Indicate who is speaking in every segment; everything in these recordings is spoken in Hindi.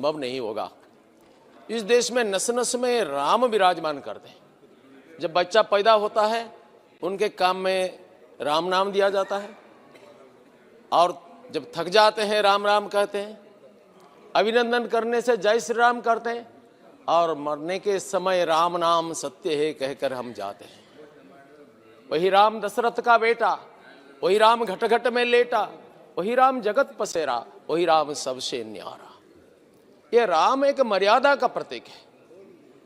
Speaker 1: संभव नहीं होगा। इस देश में नस नस में राम विराजमान करते हैं। जब बच्चा पैदा होता है उनके काम में राम नाम दिया जाता है, और जब थक जाते हैं राम राम कहते हैं, अभिनंदन करने से जय श्री राम करते हैं, और मरने के समय राम नाम सत्य है कहकर हम जाते हैं। वही राम दशरथ का बेटा, वही राम घट घट में लेटा, वही राम जगत पसेरा, वही राम सबसे न्यारा। ये राम एक मर्यादा का प्रतीक है।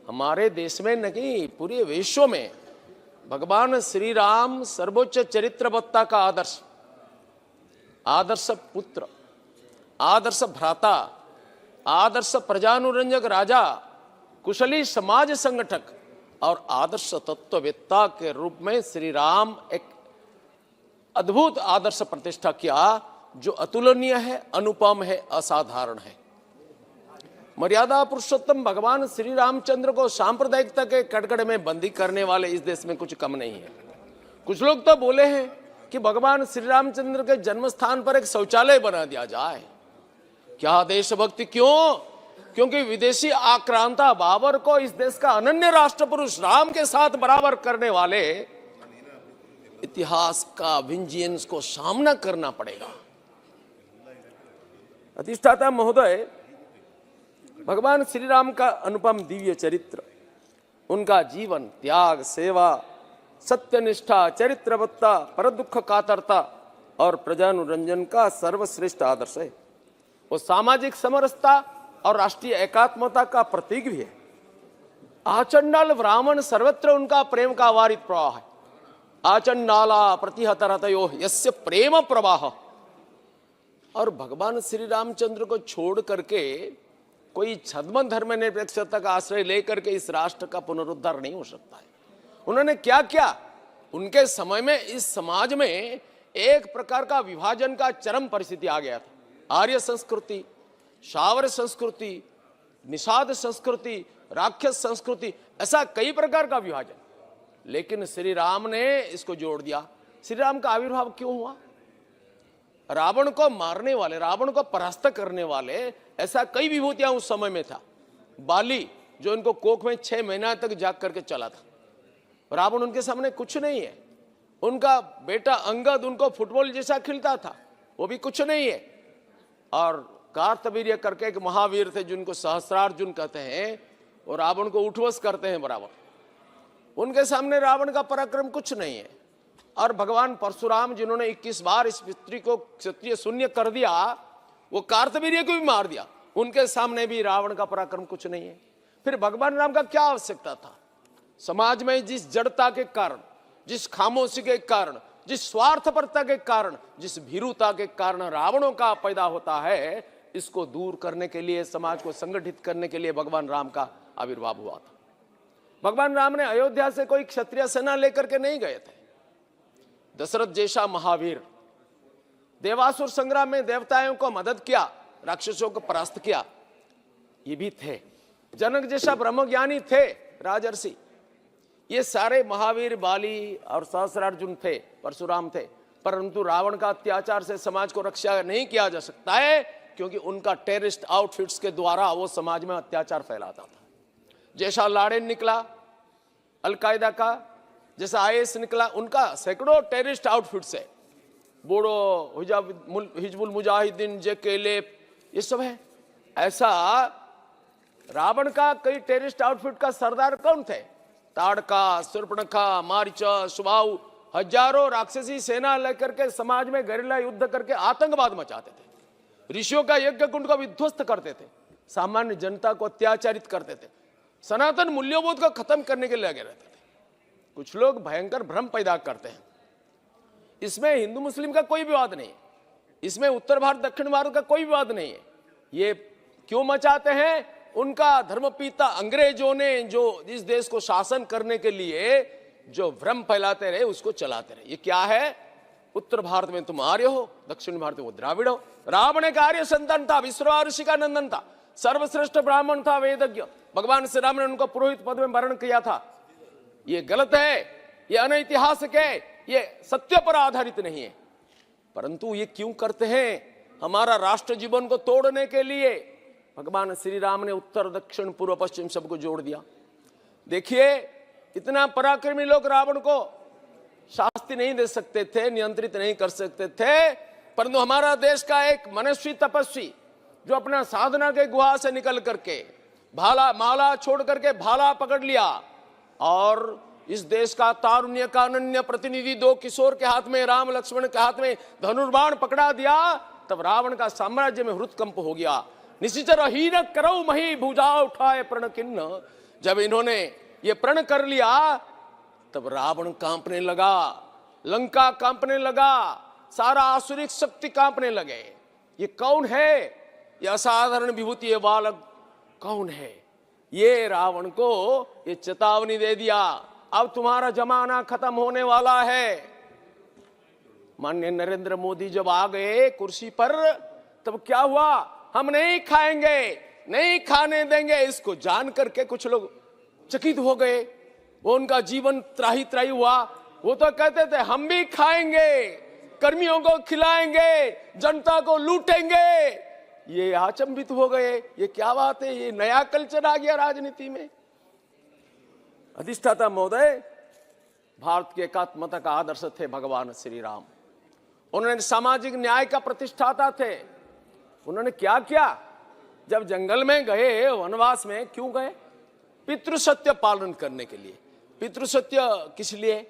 Speaker 1: हमारे देश में नहीं, पूरे विश्व में भगवान श्री राम सर्वोच्च चरित्रवत्ता का आदर्श, आदर्श पुत्र, आदर्श भ्राता, आदर्श प्रजानुरंजक राजा, कुशली समाज संगठक और आदर्श तत्ववेत्ता के रूप में श्री राम एक अद्भुत आदर्श प्रतिष्ठा किया जो अतुलनीय है, अनुपम है, असाधारण है। मर्यादा पुरुषोत्तम भगवान श्री रामचंद्र को सांप्रदायिकता के कटकड़े में बंदी करने वाले इस देश में कुछ कम नहीं है। कुछ लोग तो बोले हैं कि भगवान श्री रामचंद्र के जन्म स्थान पर एक शौचालय बना दिया जाए। क्या देशभक्ति? क्यों? क्योंकि विदेशी आक्रांता बाबर को इस देश का अनन्य राष्ट्र पुरुष राम के साथ बराबर करने वाले इतिहास का विंजियंस को सामना करना पड़ेगा। अधिष्ठाता महोदय, भगवान श्री राम का अनुपम दिव्य चरित्र, उनका जीवन, त्याग, सेवा, सत्यनिष्ठा, चरित्रवत्ता, परदुख कातरता और प्रजानुरंजन का सर्वश्रेष्ठ आदर्श है। वो सामाजिक समरसता और राष्ट्रीय एकात्मता का प्रतीक भी है। आचंडाल ब्राह्मण सर्वत्र उनका प्रेम का अवारित प्रवाह है। आचंडाला प्रतिहतरतयो यस्य प्रेम प्रवाह। और भगवान श्री रामचंद्र को छोड़ करके कोई छद्म धर्मनिरपेक्षता का आश्रय लेकर के इस राष्ट्र का पुनरुद्धार नहीं हो सकता है। उन्होंने क्या किया? उनके समय में इस समाज में एक प्रकार का विभाजन का चरम परिस्थिति आ गया था। आर्य संस्कृति, शावर संस्कृति, निषाद संस्कृति, राक्षस संस्कृति, ऐसा कई प्रकार का विभाजन। लेकिन श्री राम ने इसको जोड़ दिया। श्री राम का आविर्भाव क्यों हुआ? रावण को मारने वाले, रावण को परास्त करने वाले ऐसा कई विभूतियां उस समय में था। बाली जो इनको कोख में 6 महीना तक जाग करके चला था, रावण उनके सामने कुछ नहीं है। उनका बेटा अंगद उनको फुटबॉल जैसा खिलता था, वो भी कुछ नहीं है। और कार्तवीर्य करके एक महावीर थे जिनको सहस्रार्जुन कहते हैं, वो रावण को उठवस करते हैं बराबर। उनके सामने रावण का पराक्रम कुछ नहीं है। और भगवान परशुराम जिन्होंने 21 बार इस पृथ्वी को क्षत्रिय शून्य कर दिया, वो कार्तवीर्य को भी मार दिया, उनके सामने भी रावण का पराक्रम कुछ नहीं है। फिर भगवान राम का क्या आवश्यकता था? समाज में जिस जड़ता के कारण, जिस खामोशी के कारण, जिस स्वार्थपरता के कारण, जिस भीरुता के कारण रावणों का पैदा होता है, इसको दूर करने के लिए, समाज को संगठित करने के लिए भगवान राम का आविर्भाव हुआ था। भगवान राम ने अयोध्या से कोई क्षत्रिय सेना लेकर के नहीं गए थे। दशरथ जैसा महावीर देवासुर संग्राम में देवताओं को मदद किया, राक्षसों को परास्त किया, ये भी थे। जनक जैसा ब्रह्मज्ञानी थे, राजर्षि। ये सारे महावीर, बाली और सहस्रार्जुन थे, परशुराम थे। परंतु रावण का अत्याचार से समाज को रक्षा नहीं किया जा सकता है, क्योंकि उनका टेररिस्ट आउटफिट्स के द्वारा वो समाज में अत्याचार फैलाता था। जैसा लाडेन निकला अलकायदा का, जैसा आईएस निकला, उनका सैकड़ों टेररिस्ट आउटफिट्स है। बोडो, हिजबुल मुजाहिदीन, जेकेएलएफ, ये सब है। ऐसा रावण का कई टेररिस्ट आउटफिट का सरदार कौन थे? ताड़का, शूर्पणखा, मारीचा, सुबाहु, हजारों राक्षसी सेना लेकर के समाज में गरिल्ला युद्ध करके आतंकवाद मचाते थे। ऋषियों का यज्ञ कुंड को विध्वस्त करते थे, सामान्य जनता को अत्याचारित करते थे, सनातन मूल्यबोध को खत्म करने के लिए लगे रहते थे। कुछ लोग भयंकर भ्रम पैदा करते हैं। इसमें हिंदू मुस्लिम का कोई विवाद नहीं है, इसमें उत्तर भारत दक्षिण भारत का कोई विवाद नहीं है। ये क्यों मचाते हैं? उनका धर्मपिता अंग्रेजों ने जो इस देश को शासन करने के लिए जो भ्रम फैलाते रहे, उसको चलाते रहे। ये क्या है? उत्तर भारत में तुम आर्य हो, दक्षिण भारत में वो द्राविड़ हो। रावण एक आर्य संतान था, विश्व ऋषि का नंदन था, सर्वश्रेष्ठ ब्राह्मण था, वेदज्ञ। भगवान श्री राम ने उनको पुरोहित पद में वर्ण किया था। ये गलत है, ये अनैतिहासिक है, ये सत्य पर आधारित नहीं है। परंतु ये क्यों करते हैं? हमारा राष्ट्र जीवन को तोड़ने के लिए, भगवान श्री राम ने उत्तर दक्षिण पूर्व पश्चिम सबको जोड़ दिया। देखिए, इतना पराक्रमी लोग रावण को शास्ति नहीं दे सकते थे, नियंत्रित नहीं कर सकते थे, परंतु हमारा देश का एक मनस्वी तपस्वी जो अपना साधना के गुहा से निकल करके माला छोड़ करके भाला पकड़ लिया और इस देश का तारुण्य का अनन्य प्रतिनिधि दो किशोर के हाथ में, राम लक्ष्मण के हाथ में धनुर्बाण पकड़ा दिया, तब रावण का साम्राज्य में हृदकंप हो गया। निशिचर हीन करौ मही भुजा उठाए प्रण किन्न। जब इन्होंने ये प्रण कर लिया तब रावण कांपने लगा, लंका कांपने लगा, सारा आसुरिक शक्ति कांपने लगे। ये कौन है? ये असाधारण विभूति, ये बालक कौन है? ये रावण को ये चेतावनी दे दिया, अब तुम्हारा जमाना खत्म होने वाला है। माननीय नरेंद्र मोदी जब आ गए कुर्सी पर तब क्या हुआ? हम नहीं खाएंगे, नहीं खाने देंगे। इसको जान करके कुछ लोग चकित हो गए, वो उनका जीवन त्राही त्राही हुआ। वो तो कहते थे हम भी खाएंगे, कर्मियों को खिलाएंगे, जनता को लूटेंगे। ये अचंभित हो गए, ये क्या बात है? ये नया कल्चर आ गया राजनीति में। अधिष्ठाता महोदय, भारत के एकात्मता का आदर्श थे भगवान श्री राम। उन्होंने सामाजिक न्याय का प्रतिष्ठाता थे। उन्होंने क्या किया? जब जंगल में गए, वनवास में क्यों गए? पितृसत्य पालन करने के लिए। पितृसत्य किस लिए?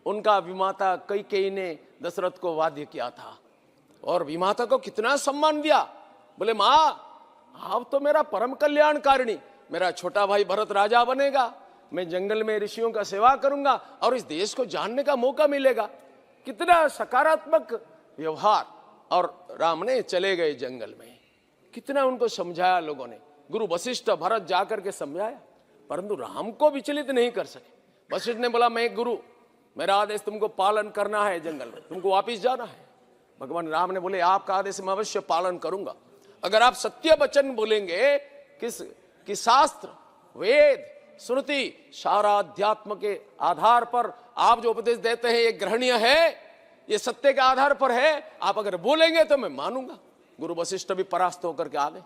Speaker 1: उनका विमाता कैकेयी ने दशरथ को वाद्य किया था और विमाता को कितना सम्मान दिया। बोले माँ, आप तो मेरा परम कल्याणकारिणी, मेरा छोटा भाई भरत राजा बनेगा, मैं जंगल में ऋषियों का सेवा करूंगा और इस देश को जानने का मौका मिलेगा। कितना सकारात्मक व्यवहार। और राम ने चले गए जंगल में, कितना उनको समझाया लोगों ने। गुरु वशिष्ठ भरत जाकर के समझाया, परंतु राम को विचलित नहीं कर सके। वशिष्ठ ने बोला मैं गुरु, मेरा आदेश तुमको पालन करना है, जंगल में तुमको वापिस जाना है। भगवान राम ने बोले आपका आदेश मैं अवश्य पालन करूंगा, अगर आप सत्य वचन बोलेंगे। कि शास्त्र, वेद, श्रुति, सारा अध्यात्म के आधार पर आप जो उपदेश देते हैं ये ग्रहणीय है, ये सत्य के आधार पर है, आप अगर बोलेंगे तो मैं मानूंगा। गुरु वशिष्ठ भी परास्त होकर के आ गए।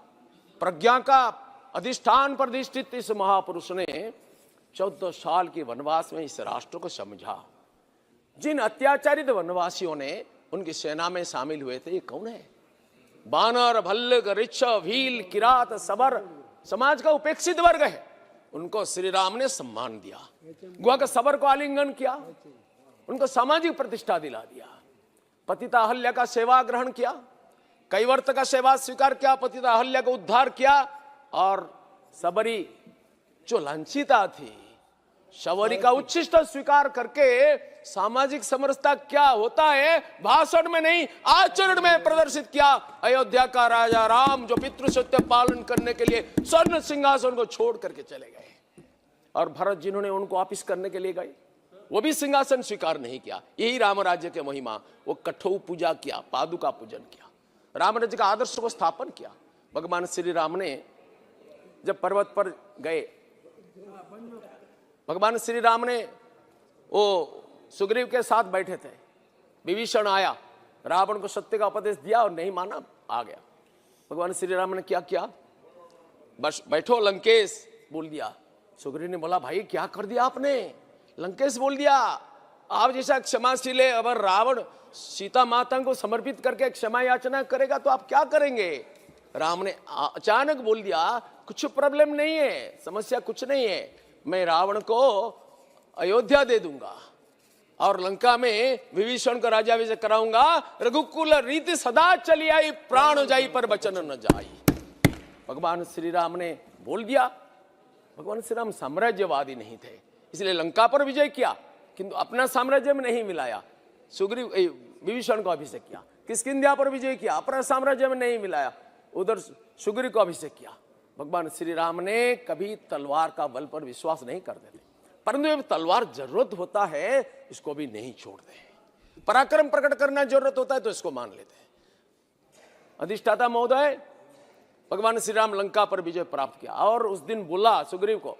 Speaker 1: प्रज्ञा का अधिष्ठान पर अधिष्ठित इस महापुरुष ने 14 साल के वनवास में इस राष्ट्र को समझा। जिन अत्याचारित वनवासियों ने उनकी सेना में शामिल हुए थे, ये कौन है? बानर, भल्लक, ऋक्ष, भील, किरात, सबर, समाज का उपेक्षित वर्ग है। उनको श्री राम ने सम्मान दिया, गुहा का सबर को आलिंगन किया, उनको सामाजिक प्रतिष्ठा दिला दिया। पतिता अहल्या का सेवा ग्रहण किया, कैवर्त का सेवा स्वीकार किया, पतिता अहल्या को उद्धार किया। और सबरी जो लांछिता थी, शबरी का उच्छिष्ट स्वीकार करके सामाजिक समरसता क्या होता है भाषण में नहीं आचरण में प्रदर्शित किया। अयोध्या का राजा राम जो पितृसत्य पालन करने के लिए स्वर्ण सिंहासन को छोड़ करके चले गए, और भरत जिन्होंने उनको वापिस करने के लिए गए वो भी सिंहासन स्वीकार नहीं किया। यही राम राज्य के महिमा। वो कठोर पूजा किया, पादुका पूजन किया, राम राज्य का आदर्श को स्थापन किया। भगवान श्री राम ने जब पर्वत पर गए, भगवान श्री राम ने वो सुग्रीव के साथ बैठे थे, विभीषण आया, रावण को सत्य का उपदेश दिया और नहीं माना, आ गया। भगवान श्री राम ने क्या किया? बस बैठो लंकेश बोल दिया। सुग्रीव ने बोला भाई क्या कर दिया आपने? लंकेश बोल दिया आप जैसा क्षमाशील है, अगर रावण सीता माता को समर्पित करके क्षमा याचना करेगा तो आप क्या करेंगे? राम ने अचानक बोल दिया कुछ प्रॉब्लम नहीं है, समस्या कुछ नहीं है, मैं रावण को अयोध्या दे दूंगा और लंका में विभीषण को राज्याभिषेक कराऊंगा। रघुकुल रीति सदा चली आई, प्राण जाई पर वचन न जाई। भगवान श्री राम ने बोल दिया। भगवान श्री राम साम्राज्यवादी नहीं थे, इसलिए लंका पर विजय किया, किंतु अपना साम्राज्य में नहीं मिलाया। सुग्रीव विभीषण को अभिषेक किया, किष्किंध्या पर विजय किया, अपना साम्राज्य में नहीं मिलाया, उधर सुग्रीव को अभिषेक किया। भगवान श्री राम ने कभी तलवार का बल पर विश्वास नहीं करते थे, परंतु जब तलवार जरूरत होता है इसको भी नहीं छोड़ते। पराक्रम प्रकट करना जरूरत होता है तो इसको मान लेते हैं। अधिष्ठाता महोदय, भगवान श्री राम लंका पर विजय प्राप्त किया और उस दिन बोला सुग्रीव को,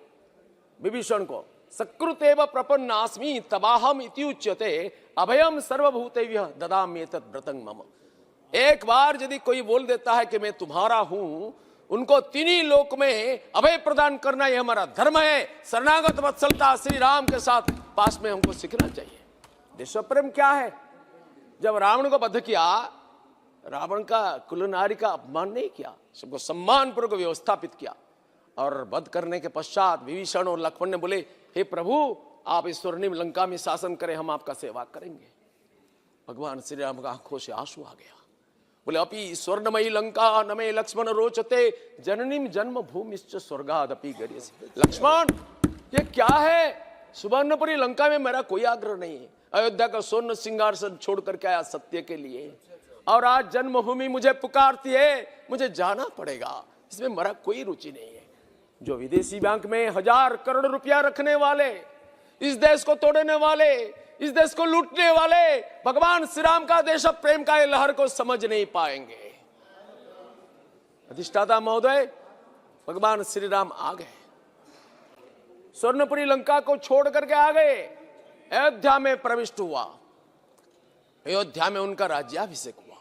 Speaker 1: विभीषण को, सकृतेव प्रपन्नास्मि तबाहम इति उच्यते अभयम सर्वभूतेभ्यः ददाम्येतत् व्रतं मम। एक बार यदि कोई बोल देता है कि मैं तुम्हारा हूं उनको तीनों लोक में अभय प्रदान करना यह हमारा धर्म है। शरणागत वत्सलता श्री राम के साथ पास में हमको सीखना चाहिए। देश प्रेम क्या है? जब रावण को वध किया, रावण का कुलनारी का अपमान नहीं किया, सबको सम्मान पूर्वक व्यवस्थापित किया। और वध करने के पश्चात विभीषण और लक्ष्मण ने बोले, हे प्रभु, आप इस स्वर्णिम लंका में शासन करें, हम आपका सेवा करेंगे। भगवान श्री राम का आंखों से आंसू आ गया। बोले, अपि स्वर्णमयी लंका न मे लक्ष्मण रोचते, जननीम जन्म भूमिश्च स्वर्गादपि गरीयसी। लक्ष्मण, ये क्या है? सुवर्णपुरी लंका में मेरा कोई आग्रह नहीं है। अयोध्या का स्वर्ण सिंहासन छोड़ करके आया सत्य के लिए, और आज जन्मभूमि मुझे पुकारती है, मुझे जाना पड़ेगा। इसमें मेरा कोई रुचि नहीं है। जो विदेशी बैंक में 1000 करोड़ रुपया रखने वाले, इस देश को तोड़ने वाले, इस देश को लूटने वाले, भगवान श्री राम का देश प्रेम का ये लहर को समझ नहीं पाएंगे। अधिष्ठाता महोदय, भगवान श्री राम आ गए, स्वर्णपुरी लंका को छोड़ करके आ गए, अयोध्या में प्रविष्ट हुआ। अयोध्या में उनका राज्याभिषेक हुआ।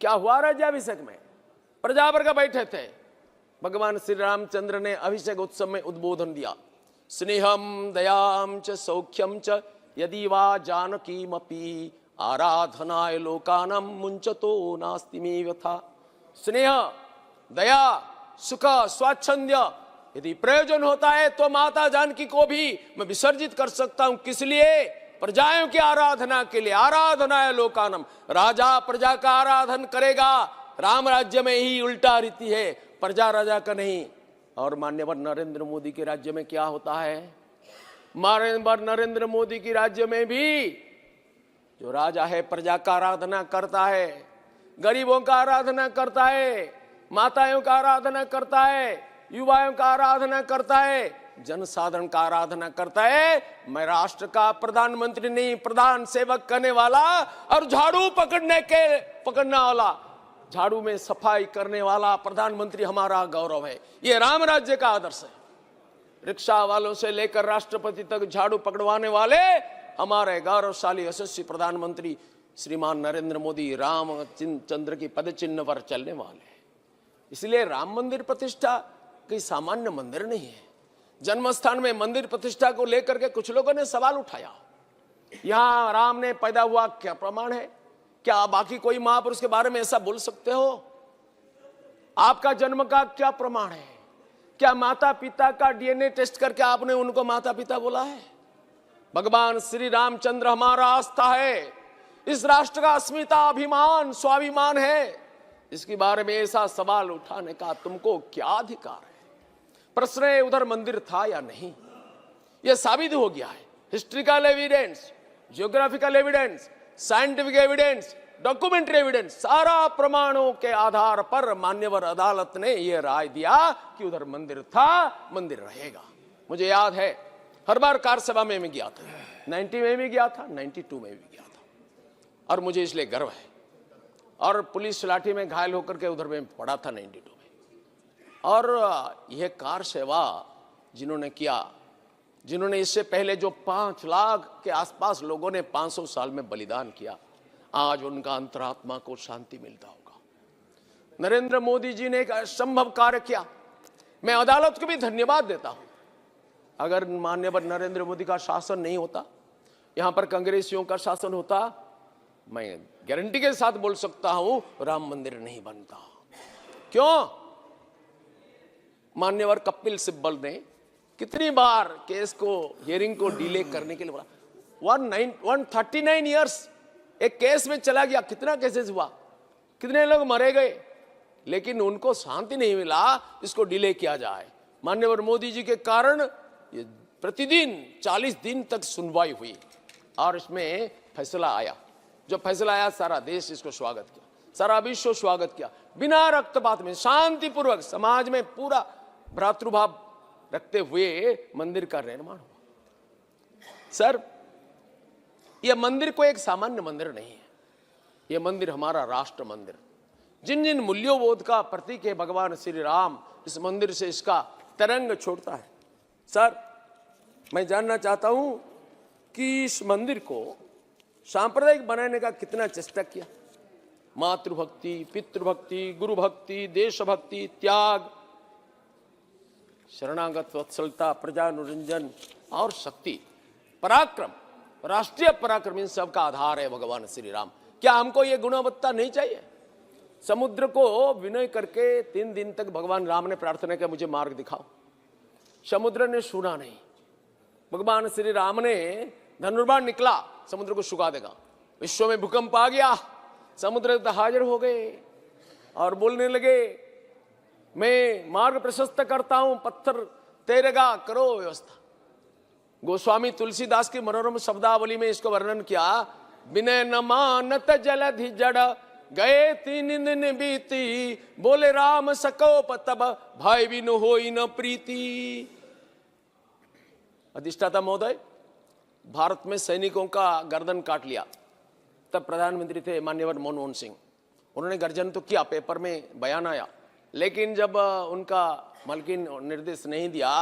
Speaker 1: क्या हुआ राज्याभिषेक में? प्रजावर्ग बैठे थे। भगवान श्री रामचंद्र ने अभिषेक उत्सव में उद्बोधन दिया, स्नेहम दयाम च सौख्यम च यदि वा जानकीमपि आराधनाय लोकानम मुंचतो नास्ति मे व्यथा। स्नेह, दया, सुख, स्वाच्छंद्य यदि प्रयोजन होता है तो माता जानकी को भी मैं विसर्जित कर सकता हूं। किस लिए? प्रजाओं की आराधना के लिए। आराधनाय लोकानम, राजा प्रजा का आराधन करेगा। राम राज्य में ही उल्टा रीति है, प्रजा राजा का नहीं। और मान्यवर नरेंद्र मोदी के राज्य में क्या होता है? मान्यवर नरेंद्र मोदी के राज्य में भी जो राजा है प्रजा का आराधना करता है, गरीबों का आराधना करता है, माताओं का आराधना करता है, युवाओं का आराधना करता है, जनसाधारण का आराधना करता है। मैं राष्ट्र का प्रधानमंत्री नहीं, प्रधान सेवक करने वाला और झाड़ू पकड़ने वाला, झाड़ू में सफाई करने वाला प्रधानमंत्री हमारा गौरव है। ये राम राज्य का आदर्श है। रिक्शा वालों से लेकर राष्ट्रपति तक झाड़ू पकड़वाने वाले हमारे गौरवशाली यशस्वी प्रधानमंत्री श्रीमान नरेंद्र मोदी रामचंद्र की पद चिन्ह पर चलने वाले हैं। इसलिए राम मंदिर प्रतिष्ठा कोई सामान्य मंदिर नहीं है। जन्मस्थान में मंदिर प्रतिष्ठा को लेकर के कुछ लोगों ने सवाल उठाया, यहां राम ने पैदा हुआ क्या प्रमाण है? क्या बाकी कोई महापुरुष के बारे में ऐसा बोल सकते हो? आपका जन्म का क्या प्रमाण है? क्या माता पिता का डीएनए टेस्ट करके आपने उनको माता पिता बोला है? भगवान श्री रामचंद्र हमारा आस्था है, इस राष्ट्र का अस्मिता, अभिमान, स्वाभिमान है। इसके बारे में ऐसा सवाल उठाने का तुमको क्या अधिकार है? प्रश्न है उधर मंदिर था या नहीं, यह साबित हो गया है। Historical evidence, geographical evidence, scientific evidence, documentary evidence, सारा प्रमाणों के आधार पर मान्यवर अदालत ने यह राय दिया कि उधर मंदिर था, मंदिर रहेगा। मुझे याद है हर बार कार सभा में मैं गया था, 90 में भी गया था, 92 में भी गया था, और मुझे इसलिए गर्व है। और पुलिस लाठी में घायल होकर के उधर में पड़ा था 92 में। और यह कार सेवा जिन्होंने किया, जिन्होंने इससे पहले जो 5 लाख के आसपास लोगों ने 500 साल में बलिदान किया, आज उनका अंतरात्मा को शांति मिलता होगा। नरेंद्र मोदी जी ने एक असंभव कार्य किया। मैं अदालत को भी धन्यवाद देता हूं। अगर माननीय नरेंद्र मोदी का शासन नहीं होता, यहां पर कांग्रेसियों का शासन होता, मैं गारंटी के साथ बोल सकता हूं राम मंदिर नहीं बनता। क्यों? मान्यवर कपिल सिब्बल ने कितनी बार केस को, हियरिंग को डिले करने के लिए बोला। 139 ईयर्स एक केस में चला गया। कितना केसेस हुआ, कितने लोग मरे गए, लेकिन उनको शांति नहीं मिला, इसको डिले किया जाए। माननीय मोदी जी के कारण ये प्रतिदिन 40 दिन तक सुनवाई हुई और इसमें फैसला आया। जो फैसला आया, सारा देश इसको स्वागत किया, सारा विश्व स्वागत किया। बिना रक्तपात में शांतिपूर्वक समाज में पूरा भ्रातृभाव रखते हुए मंदिर का निर्माण हुआ। सर, यह मंदिर कोई एक सामान्य मंदिर नहीं है, यह मंदिर हमारा राष्ट्र मंदिर, जिन जिन मूल्यों का प्रतीक है भगवान श्री राम, इस मंदिर से इसका तरंग छोड़ता है। सर, मैं जानना चाहता हूं कि इस मंदिर को सांप्रदायिक बनाने का कितना चेष्टा किया। मातृभक्ति, पितृभक्ति, गुरु भक्ति, देशभक्ति, त्याग, शरणागत वत्सलता, प्रजानुरंजन और शक्ति, पराक्रम, राष्ट्रीय पराक्रम, इन सब का आधार है भगवान श्री राम। क्या हमको ये गुणवत्ता नहीं चाहिए? समुद्र को विनय करके 3 दिन तक भगवान राम ने प्रार्थना किया, मुझे मार्ग दिखाओ। समुद्र ने सुना नहीं। भगवान श्री राम ने धनुर्बाण निकला, समुद्र को सुखा देगा। विश्व में भूकंप आ गया, समुद्र हाजिर हो गए और बोलने लगे, मैं मार्ग प्रशस्त करता हूं, पत्थर तैरेगा, करो व्यवस्था। गोस्वामी तुलसीदास की मनोरम शब्दावली में इसको वर्णन किया, विनय न मानत जलधि जड़, गए 3 दिन बीती, बोले राम सकोप तब, भाई बिन होई न प्रीति। अधिष्ठाता महोदय, भारत में सैनिकों का गर्दन काट लिया, तब प्रधानमंत्री थे माननीय मनमोहन सिंह। उन्होंने गर्जन तो किया, पेपर में बयान आया, लेकिन जब उनका मालकिन निर्देश नहीं दिया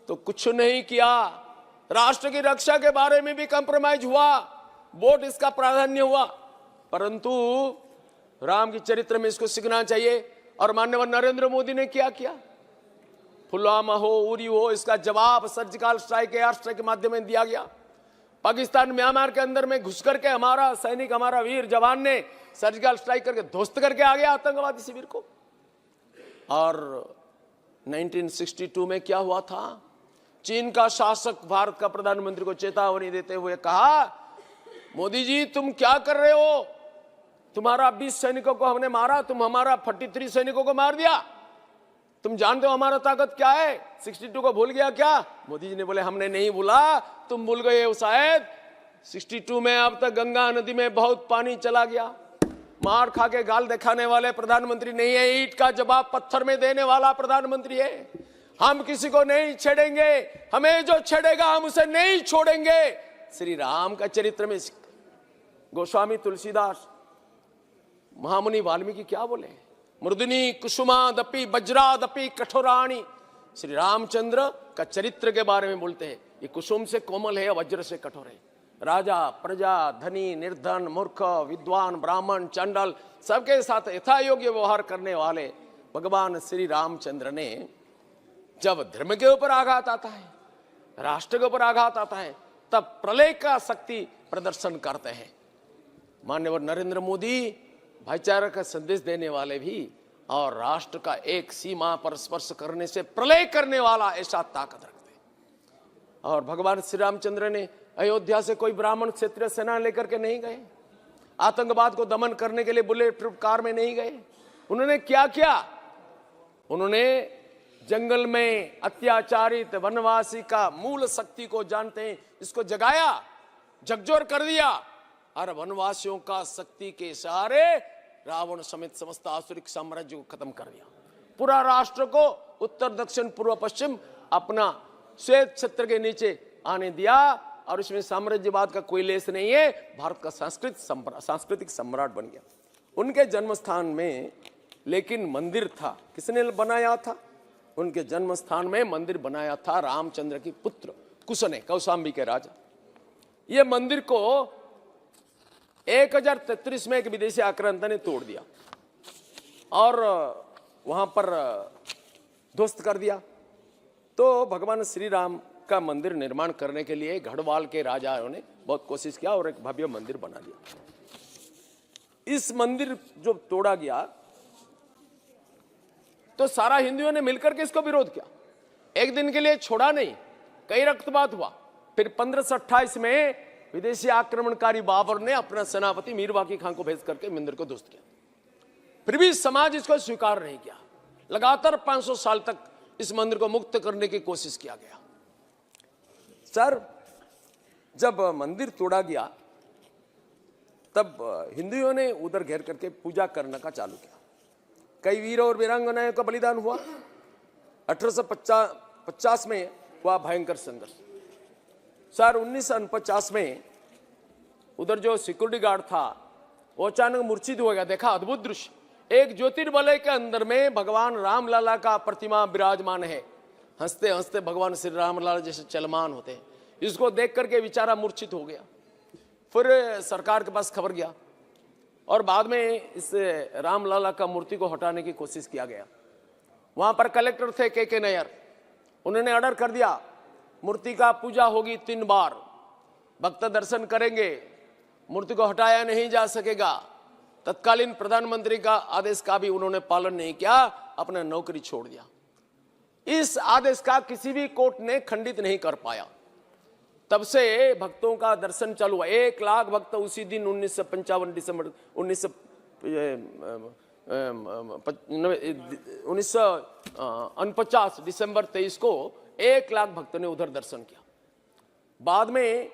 Speaker 1: तो कुछ नहीं किया। राष्ट्र की रक्षा के बारे में भी कंप्रोमाइज हुआ, वोट इसका प्राधान्य हुआ, परंतु राम की चरित्र में इसको सीखना चाहिए। और माननीय नरेंद्र मोदी ने क्या किया? पुलवामा हो, उरी हो, इसका जवाब सर्जिकल स्ट्राइक, एयर स्ट्राइक के माध्यम में दिया गया। पाकिस्तान म्यांमार के अंदर में घुस करके हमारा सैनिक, हमारा वीर जवान ने सर्जिकल स्ट्राइक करके ध्वस्त करके आ गया आतंकवादी शिविर को। और 1962 में क्या हुआ था? चीन का शासक भारत का प्रधानमंत्री को चेतावनी देते हुए कहा, मोदी जी तुम क्या कर रहे हो? तुम्हारा 20 सैनिकों को हमने मारा, तुम हमारा 43 सैनिकों को मार दिया। तुम जानते हो हमारा ताकत क्या है? 62 को भूल गया क्या? मोदी जी ने बोले, हमने नहीं भूला, तुम भूल गए हो शायद। 62 में अब तक गंगा नदी में बहुत पानी चला गया। मार खा के गाल दिखाने वाले प्रधानमंत्री नहीं है, ईंट का जवाब पत्थर में देने वाला प्रधानमंत्री है। हम किसी को नहीं छेड़ेंगे, हमें जो छेड़ेगा हम उसे नहीं छोड़ेंगे। श्री राम का चरित्र में गोस्वामी तुलसीदास, महामुनि वाल्मीकि क्या बोले? मृदुनी कुसुमादपि वज्रादपि कठोराणी। श्री रामचंद्र का चरित्र के बारे में बोलते हैं, ये कुसुम से कोमल है, वज्र से कठोर है। राजा, प्रजा, धनी, निर्धन, मूर्ख, विद्वान, ब्राह्मण, चंडल, सबके साथ यथायोग्य व्यवहार करने वाले भगवान श्री रामचंद्र ने जब धर्म के ऊपर आघात आता है, राष्ट्र के ऊपर आघात आता है, तब प्रलय का शक्ति प्रदर्शन करते हैं। माननीय नरेंद्र मोदी भाईचारा का संदेश देने वाले भी, और राष्ट्र का एक सीमा पर स्पर्श करने से प्रलय करने वाला ऐसा ताकत रखते हैं। और भगवान श्री रामचंद्र ने अयोध्या से कोई ब्राह्मण क्षेत्रीय सेना लेकर के नहीं गए, आतंकवाद को दमन करने के लिए बुलेट प्रूफ कार में नहीं गए। उन्होंने क्या किया? उन्होंने जंगल में अत्याचारित वनवासी का मूल शक्ति को जानते हैं, इसको जगाया, झकझोर कर दिया, और वनवासियों का शक्ति के सहारे रावण समेत समस्त आसुरिक साम्राज्य को खत्म कर दिया। पूरा राष्ट्र को उत्तर दक्षिण पूर्व पश्चिम अपना श्वेत छत्र के नीचे आने दिया, और इसमें साम्राज्यवाद का कोई लेस नहीं है। भारत का सांस्कृतिक सम्राट बन गया। उनके जन्म स्थान में लेकिन मंदिर था, किसने बनाया था? उनके जन्म स्थान में मंदिर बनाया था रामचंद्र की पुत्र कुश ने, कौशाम्बी के राजा। ये मंदिर को 1033 में एक विदेशी आक्रांता ने तोड़ दिया और वहां पर ध्वस्त कर दिया। तो भगवान श्री राम का मंदिर निर्माण करने के लिए गढ़वाल के राजाओं ने बहुत कोशिश किया और एक भव्य मंदिर बना दिया। इस मंदिर जो तोड़ा गया तो सारा हिंदुओं ने मिलकर के इसको विरोध किया। एक दिन के लिए छोड़ा नहीं, कई रक्तपात हुआ। फिर 1528 में विदेशी आक्रमणकारी बाबर ने अपना सेनापति मीर बाकी खान को भेज करके मंदिर को ध्वस्त किया। फिर भी समाज इसको स्वीकार नहीं किया। लगातार 500 साल तक इस मंदिर को मुक्त करने की कोशिश किया गया। सर, जब मंदिर तोड़ा गया तब हिंदुओं ने उधर घेर करके पूजा करने का चालू किया। कई वीर और वीरांगनाओं का बलिदान हुआ। 1850 में हुआ भयंकर संघर्ष। सर 1949 में उधर जो सिक्योरिटी गार्ड था वो अचानक मूर्छित हो गया। देखा अद्भुत दृश्य, एक ज्योतिर्वलय के अंदर में भगवान रामलला का प्रतिमा विराजमान है। हंसते हंसते भगवान श्री रामलला जैसे चलमान होते हैं। इसको देख करके बेचारा मूर्छित हो गया। फिर सरकार के पास खबर गया। और बाद में इस रामलला का मूर्ति को हटाने की कोशिश किया गया। वहां पर कलेक्टर थे के नैयर, उन्होंने ऑर्डर कर दिया मूर्ति का पूजा होगी 3 बार, भक्त दर्शन करेंगे, मूर्ति को हटाया नहीं जा सकेगा। तत्कालीन प्रधानमंत्री का आदेश का भी उन्होंने पालन नहीं किया, अपना नौकरी छोड़ दिया। इस आदेश का किसी भी कोर्ट ने खंडित नहीं कर पाया। तब से भक्तों का दर्शन चालू हुआ। 1 लाख भक्त उसी दिन 1955 दिसंबर 1949 दिसंबर 23 को 1 लाख भक्तों ने उधर दर्शन किया। बाद में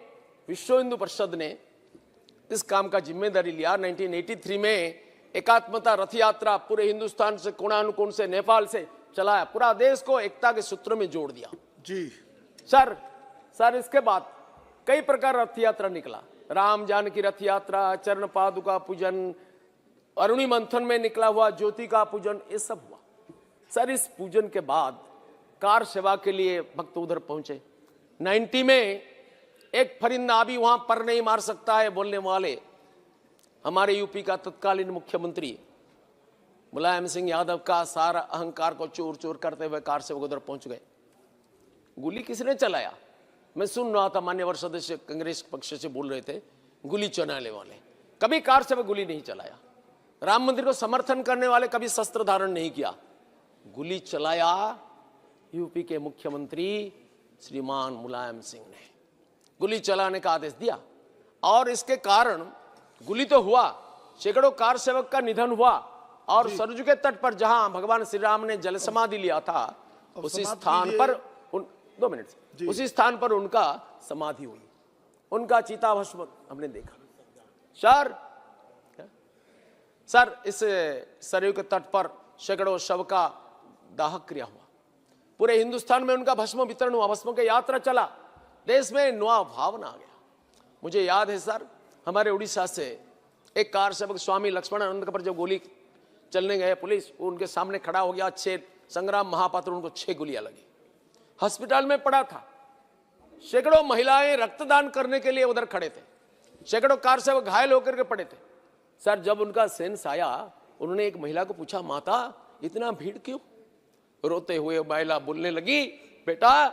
Speaker 1: विश्व हिंदू परिषद ने इस काम का जिम्मेदारी लिया। 1983 में एकात्मता रथ यात्रा पूरे हिंदुस्तान से, कोणानुकोण से, नेपाल से चलाया, पूरा देश को एकता के सूत्र में जोड़ दिया।
Speaker 2: जी
Speaker 1: सर इसके बाद कई प्रकार रथ यात्रा निकला। राम जानकी रथ यात्रा, चरण पादुका पूजन, अरुणि मंथन में निकला हुआ ज्योति का पूजन, ये सब हुआ। सर इस पूजन के बाद कार सेवा के लिए भक्त उधर पहुंचे। 90 में एक फरिंदा भी वहां पर नहीं मार सकता है बोलने वाले हमारे यूपी का तत्कालीन मुख्यमंत्री मुलायम सिंह यादव का सारा अहंकार को चूर चूर करते हुए कार सेवक उधर पहुंच गए। गोली किसने चलाया? मैं सुन रहा था, मान्यवर सदस्य कांग्रेस पक्ष से बोल रहे थे गोली चलाने वाले। कभी कार सेवक गोली नहीं चलाया। राम मंदिर को समर्थन करने वाले कभी शस्त्र धारण नहीं किया। गोली चलाया यूपी के मुख्यमंत्री श्रीमान मुलायम सिंह ने गोली चलाने का आदेश दिया, और इसके कारण गोली तो हुआ, सैकड़ों कार सेवक का निधन हुआ। और सरजू के तट पर जहां भगवान श्री राम ने जल समाधि लिया था, उसी स्थान पर 2 मिनट, उसी स्थान पर उनका समाधि हुई, उनका चिता भस्म हमने देखा। सर इस सरयू के तट पर सैकड़ों शव का दाह क्रिया हुआ। पूरे हिंदुस्तान में उनका भस्म वितरण हुआ, भस्म की यात्रा चला। देश में नया भावना आ गया। मुझे याद है सर, हमारे उड़ीसा से एक कार सेवक स्वामी लक्ष्मणानंद पर जब गोली चलने गए, पुलिस उनके सामने खड़ा हो गया। 6 संग्राम महापात्र, उनको 6 गोलियां लगी, अस्पताल में पड़ा था। सैकड़ों महिलाएं रक्तदान करने के लिए उधर खड़े थे, सैकड़ों कार सेवक घायल होकर के पड़े थे। सर जब उनका सेंस आया, उन्होंने एक महिला को पूछा, माता इतना भीड़ क्यों? रोते हुए महिला बोलने लगी, बेटा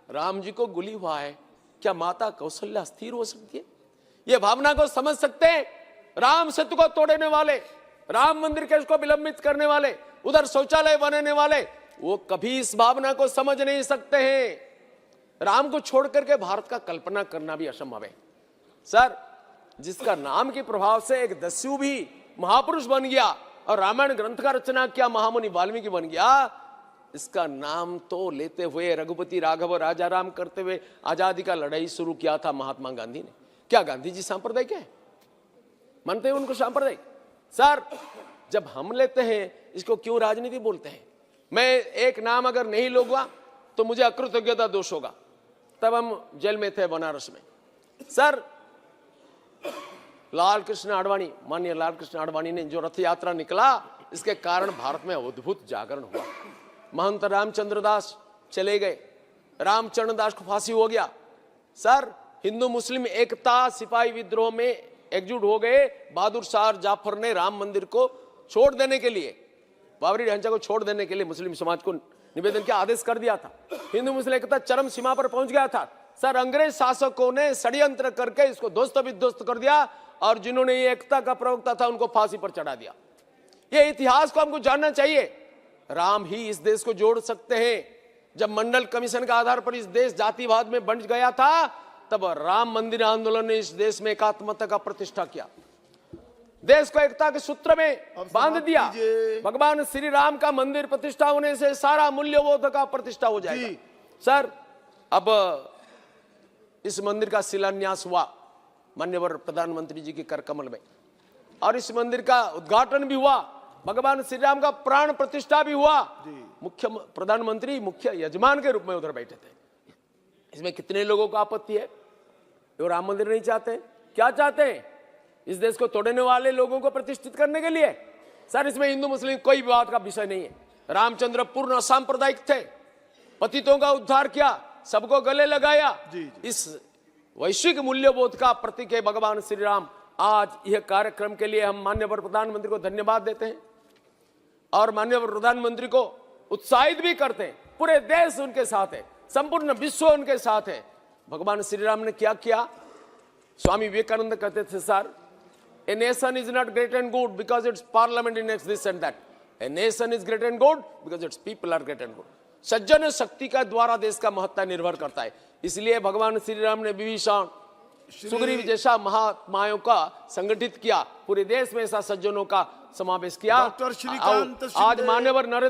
Speaker 1: राम जी को गोली हुआ है, क्या माता कौशल्या स्थिर हो सकती है? ये भावना को समझ सकते हैं? राम सेतु को तोड़ने वाले, राम मंदिर केस को विलंबित करने वाले, उधर शौचालय बनाने वाले, वो कभी इस भावना को समझ नहीं सकते हैं। राम को छोड़ करके भारत का कल्पना करना भी असंभव है। सर जिसका नाम के प्रभाव से एक दस्यु भी महापुरुष बन गया और रामायण ग्रंथ का रचना किया महामुनि वाल्मीकि बन गया, इसका नाम तो लेते हुए रघुपति राघव राजा राम करते हुए आजादी का लड़ाई शुरू किया था महात्मा गांधी ने। क्या गांधी जी सांप्रदायिक है? मानते हैं उनको सांप्रदायिक? सर जब हम लेते हैं इसको क्यों राजनीति बोलते हैं? मैं एक नाम अगर नहीं लूंगा तो मुझे अकृतज्ञता दोष होगा। तब हम जेल में थे बनारस में। सर लाल कृष्ण आडवाणी, माननीय लाल कृष्ण आडवाणी ने जो रथ यात्रा निकला, इसके कारण भारत में अद्भुत जागरण हुआ। महंत रामचंद्र दास चले गए, रामचरण दास को फांसी हो गया। सर हिंदू मुस्लिम एकता सिपाही विद्रोह में एकजुट हो गए। बहादुर शाह जाफर ने राम मंदिर को छोड़ देने के लिए, बाबरी ढांचा को छोड़ देने के लिए मुस्लिम समाज को निवेदन का आदेश कर दिया था। हिंदू मुस्लिम एकता चरम सीमा पर पहुंच गया था। सर अंग्रेज शासकों ने षड्यंत्र करके इसको ध्वस्त विध्वस्त कर दिया, और जिन्होंने ये एकता का प्रवक्ता था उनको फांसी पर चढ़ा दिया। ये इतिहास को हमको जानना चाहिए। राम ही इस देश को जोड़ सकते हैं। जब मंडल कमीशन के आधार पर इस देश जातिवाद में बंट गया था, तब राम मंदिर आंदोलन ने इस देश में एकात्मता का प्रतिष्ठा किया, देश को एकता के सूत्र में बांध दिया। भगवान श्री राम का मंदिर प्रतिष्ठा होने से सारा मूल्यबोध का प्रतिष्ठा हो जाएगा। सर अब इस मंदिर का शिलान्यास हुआ माननीय प्रधानमंत्री जी के करकमल में, और इस मंदिर का उद्घाटन भी हुआ। भगवान श्री राम का प्राण प्रतिष्ठा भी हुआ। मुख्य प्रधानमंत्री मुख्य यजमान के रूप में उधर बैठे थे। इसमें कितने लोगों को आपत्ति है? जो राम मंदिर नहीं चाहते, क्या चाहते हैं? इस देश को तोड़ने वाले लोगों को प्रतिष्ठित करने के लिए। सर इसमें हिंदू मुस्लिम कोई विवाद का विषय नहीं है। रामचंद्र पूर्ण असांप्रदायिक थे, पतितों का उद्धार किया, सबको गले लगाया। इस वैश्विक मूल्यबोध का प्रतीक है भगवान श्री राम। आज यह कार्यक्रम के लिए हम माननीय प्रधानमंत्री को धन्यवाद देते हैं और माननीय प्रधानमंत्री को उत्साहित भी करते हैं। पूरे देश उनके साथ है, संपूर्ण विश्व उनके साथ है। भगवान श्री राम ने क्या किया? स्वामी विवेकानंद कहते थे, sir, a nation is not great and good because its parliament enacts this and that, a nation is great and good because its people are great and good. सज्जन शक्ति का द्वारा देश का महत्ता निर्भर करता है। इसलिए भगवान श्री राम ने विभीषण, सुग्रीव जैसा महात्माओं का संगठित किया, पूरे देश में ऐसा सज्जनों का समावेश किया।
Speaker 2: डॉक्टर श्रीकांत
Speaker 1: आज मान्यवर नरेंद्र